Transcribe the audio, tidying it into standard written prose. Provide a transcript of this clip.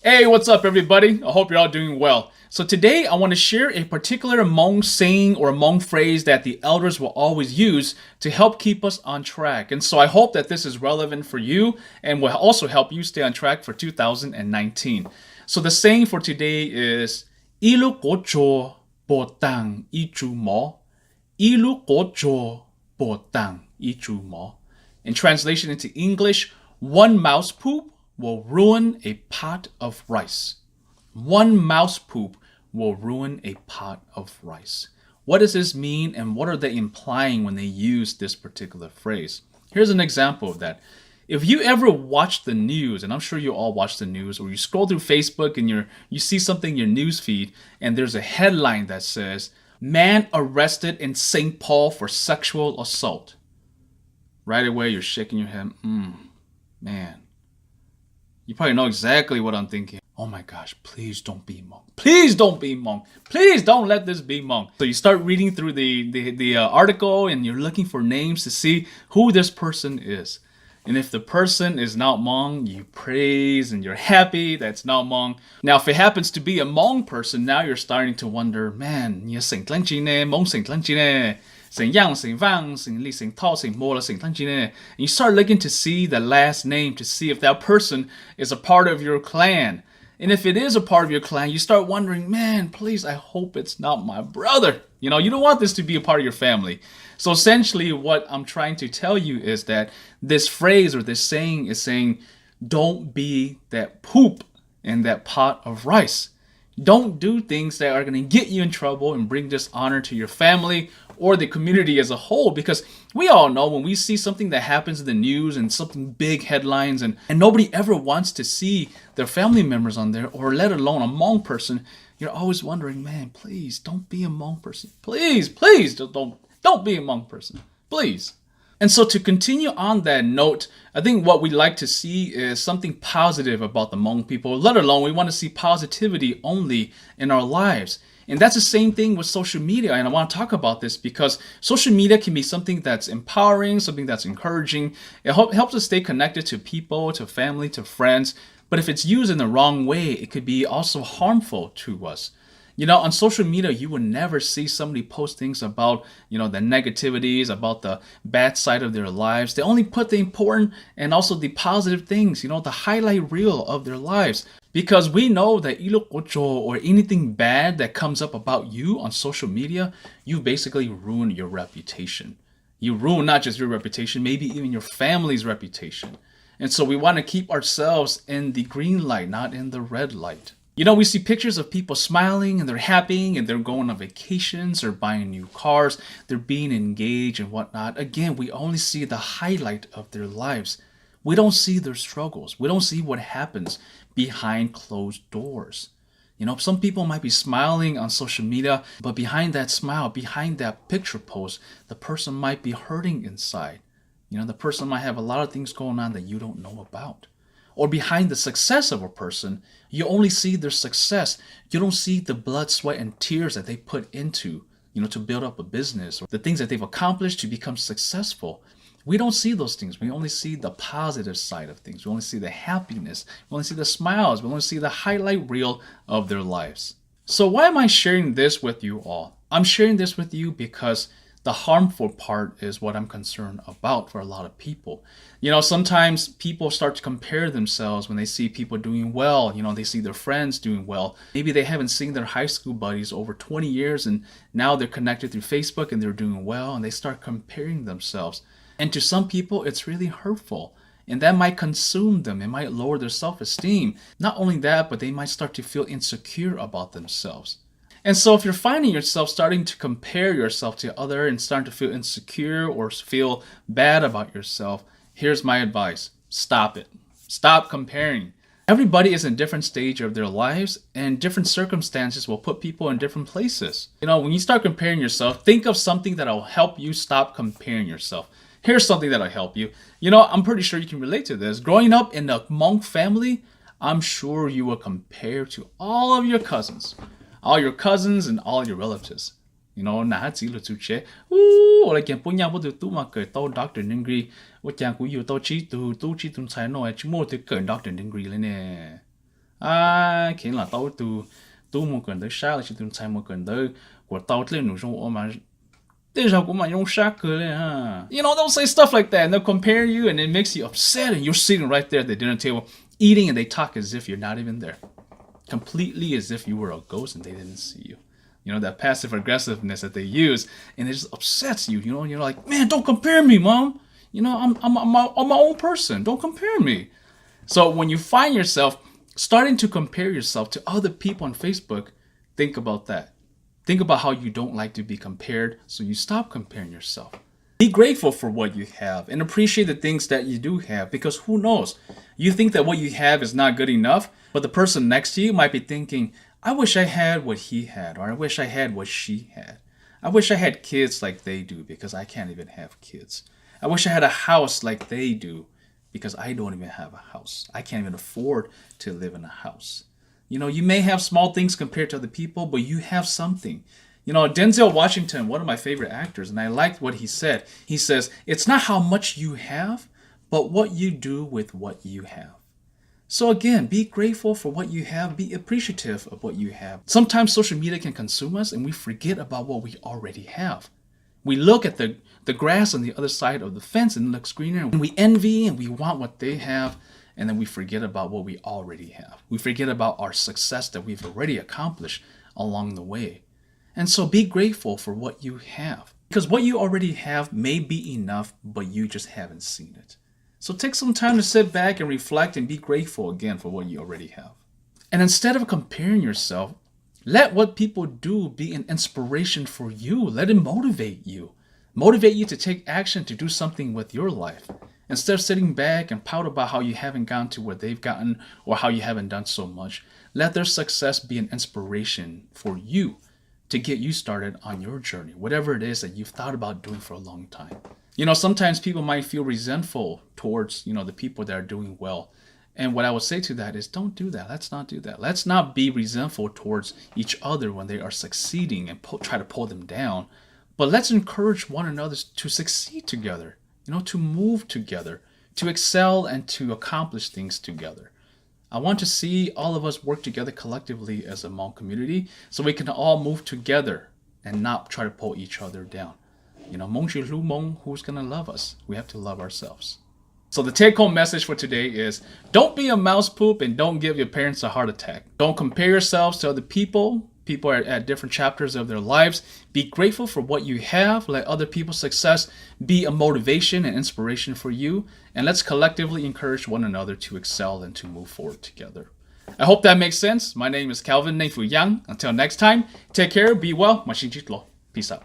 Hey, what's up, everybody? I hope you're all doing well. So, today I want to share a particular Hmong saying or Hmong phrase that the elders will always use to help keep us on track. And so, I hope that this is relevant for you and will also help you stay on track for 2019. So, the saying for today is Ilu kocho botang ichu mo. Ilu kocho botang ichu mo. In translation into English, one mouse poop will ruin a pot of rice. One mouse poop will ruin a pot of rice. What does this mean and what are they implying when they use this particular phrase? Here's an example of that. If you ever watch the news, and I'm sure you all watch the news, or you scroll through Facebook and you see something in your news feed and there's a headline that says, "Man arrested in St. Paul for sexual assault." Right away you're shaking your head. Man. You probably know exactly what I'm thinking. Oh my gosh, please don't be Hmong. Please don't be Hmong. Please don't let this be Hmong. So you start reading through the article and you're looking for names to see who this person is. And if the person is not Hmong, you praise and you're happy that's not Hmong. Now, if it happens to be a Hmong person, now you're starting to wonder, man, you sing Hmong sing and you start looking to see the last name to see if that person is a part of your clan. And if it is a part of your clan, you start wondering, man, please, I hope it's not my brother. You don't want this to be a part of your family. So essentially what I'm trying to tell you is that this phrase or this saying is saying, don't be that poop in that pot of rice. Don't do things that are going to get you in trouble and bring dishonor to your family or the community as a whole, because we all know when we see something that happens in the news and something big headlines and nobody ever wants to see their family members on there, or let alone a Hmong person, you're always wondering, man, please don't be a Hmong person. Please don't be a Hmong person. Please. And so to continue on that note, I think what we like to see is something positive about the Hmong people, let alone we want to see positivity only in our lives. And that's the same thing with social media. And I want to talk about this because social media can be something that's empowering, something that's encouraging. It helps us stay connected to people, to family, to friends. But if it's used in the wrong way, it could be also harmful to us. On social media, you will never see somebody post things about, the negativities, about the bad side of their lives. They only put the important and also the positive things, the highlight reel of their lives. Because we know that ilokocho or anything bad that comes up about you on social media, you basically ruin your reputation. You ruin not just your reputation, maybe even your family's reputation. And so we want to keep ourselves in the green light, not in the red light. We see pictures of people smiling and they're happy and they're going on vacations or buying new cars. They're being engaged and whatnot. Again, we only see the highlight of their lives. We don't see their struggles. We don't see what happens behind closed doors. Some people might be smiling on social media, but behind that smile, behind that picture post, the person might be hurting inside. The person might have a lot of things going on that you don't know about. Or behind the success of a person, you only see their success. You don't see the blood, sweat, and tears that they put into, to build up a business, or the things that they've accomplished to become successful. We don't see those things. We only see the positive side of things. We only see the happiness. We only see the smiles. We only see the highlight reel of their lives. So why am I sharing this with you all? I'm sharing this with you because the harmful part is what I'm concerned about for a lot of people. Sometimes people start to compare themselves when they see people doing well. They see their friends doing well. Maybe they haven't seen their high school buddies over 20 years and now they're connected through Facebook and they're doing well and they start comparing themselves. And to some people, it's really hurtful. And that might consume them. It might lower their self-esteem. Not only that, but they might start to feel insecure about themselves. And so if you're finding yourself starting to compare yourself to others and starting to feel insecure or feel bad about yourself, here's my advice. Stop it. Stop comparing. Everybody is in a different stage of their lives, and different circumstances will put people in different places. When you start comparing yourself, think of something that will help you stop comparing yourself. Here's something that'll help you. I'm pretty sure you can relate to this. Growing up in a Hmong family, I'm sure you will compare to all of your cousins and all your relatives. Nà chỉ là chú chế. Ô, lại kiện bún nhau bút tu mà cởi tao doctor degree. Ô chàng cũng yêu tao chỉ tu chỉ tu sai nói chú mua từ cởi doctor degree lên nè. ha khiến là tao tu một cần tới sao là chỉ từng sai một cần tới của tao lên nụ trong mà there's how come you You know, they'll say stuff like that and they'll compare you and it makes you upset and you're sitting right there at the dinner table eating and they talk as if you're not even there. Completely as if you were a ghost and they didn't see you. You know, that passive aggressiveness that they use and it just upsets you, you know, and you're like, man, don't compare me, mom. You know, I'm my own person. Don't compare me. So when you find yourself starting to compare yourself to other people on Facebook, think about that. Think about how you don't like to be compared, so you stop comparing yourself. Be grateful for what you have and appreciate the things that you do have, because who knows? You think that what you have is not good enough, but the person next to you might be thinking, I wish I had what he had, or I wish I had what she had. I wish I had kids like they do because I can't even have kids. I wish I had a house like they do because I don't even have a house. I can't even afford to live in a house. You know, you may have small things compared to other people, but you have something. You know, Denzel Washington, one of my favorite actors, and I liked what he said. He says, it's not how much you have, but what you do with what you have. So again, be grateful for what you have. Be appreciative of what you have. Sometimes social media can consume us and we forget about what we already have. We look at the grass on the other side of the fence and it looks greener, and we envy and we want what they have. And then we forget about what we already have. We forget about our success that we've already accomplished along the way. And so be grateful for what you have. Because what you already have may be enough, but you just haven't seen it. So take some time to sit back and reflect and be grateful again for what you already have. And instead of comparing yourself, let what people do be an inspiration for you. Let it motivate you. Motivate you to take action to do something with your life. Instead of sitting back and pout about how you haven't gotten to where they've gotten or how you haven't done so much, let their success be an inspiration for you to get you started on your journey, whatever it is that you've thought about doing for a long time. You know, sometimes people might feel resentful towards, you know, the people that are doing well. And what I would say to that is don't do that. Let's not do that. Let's not be resentful towards each other when they are succeeding and try to pull them down. But let's encourage one another to succeed together. You know, to move together, to excel and to accomplish things together. I want to see all of us work together collectively as a Hmong community so we can all move together and not try to pull each other down. You know, Hmong Chi Lu Hmong, who's going to love us? We have to love ourselves. So the take-home message for today is don't be a mouse poop and don't give your parents a heart attack. Don't compare yourselves to other people. People are at different chapters of their lives. Be grateful for what you have. Let other people's success be a motivation and inspiration for you. And let's collectively encourage one another to excel and to move forward together. I hope that makes sense. My name is Calvin Neifu Yang. Until next time, take care, be well. Peace out.